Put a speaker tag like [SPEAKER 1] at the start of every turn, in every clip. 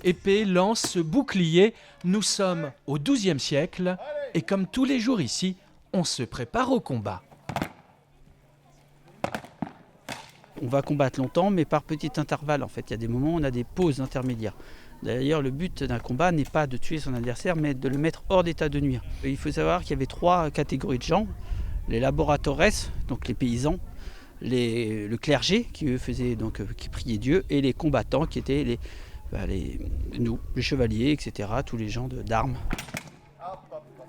[SPEAKER 1] épée, lance, bouclier, nous sommes au XIIe siècle et comme tous les jours ici, on se prépare au combat.
[SPEAKER 2] On va combattre longtemps, mais par petits intervalles. En fait, il y a des moments où on a des pauses intermédiaires. D'ailleurs, le but d'un combat n'est pas de tuer son adversaire, mais de le mettre hors d'état de nuire. Il faut savoir qu'il y avait 3 catégories de gens. Les laboratores, donc les paysans, le clergé, qui eux qui priaient Dieu, et les combattants, qui étaient nous, les chevaliers, etc., tous les gens d'armes.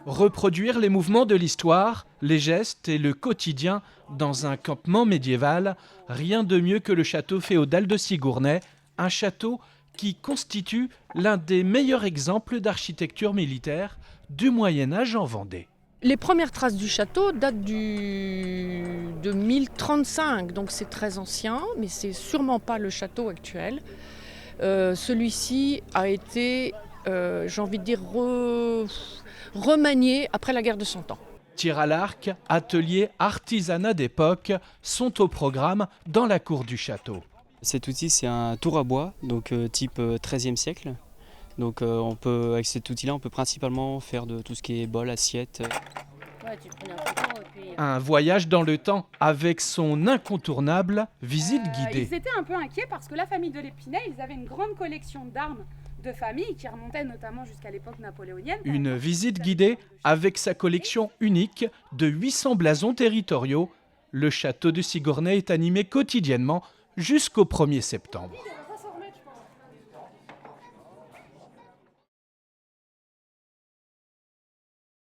[SPEAKER 1] Reproduire les mouvements de l'histoire, les gestes et le quotidien dans un campement médiéval, rien de mieux que le château féodal de Sigourney, un château qui constitue l'un des meilleurs exemples d'architecture militaire du Moyen-Âge en Vendée.
[SPEAKER 3] Les premières traces du château datent de 1035, donc c'est très ancien, mais c'est sûrement pas le château actuel. Celui-ci a été, j'ai envie de dire, remanié après la guerre de 100 ans.
[SPEAKER 1] Tir à l'arc, atelier, artisanat d'époque sont au programme dans la cour du château.
[SPEAKER 4] Cet outil, c'est un tour à bois, donc type XIIIe siècle. Donc avec cet outil-là, on peut principalement faire de tout ce qui est bol, assiette.
[SPEAKER 5] Ouais, tu prends la photo et puis...
[SPEAKER 1] Un voyage dans le temps avec son incontournable visite guidée.
[SPEAKER 6] Ils étaient un peu inquiets parce que la famille de l'Épinay, ils avaient une grande collection d'armes de famille qui remontait notamment jusqu'à l'époque napoléonienne.
[SPEAKER 1] Une visite guidée avec sa collection unique de 800 blasons territoriaux. Le château de Sigourney est animé quotidiennement jusqu'au 1er septembre.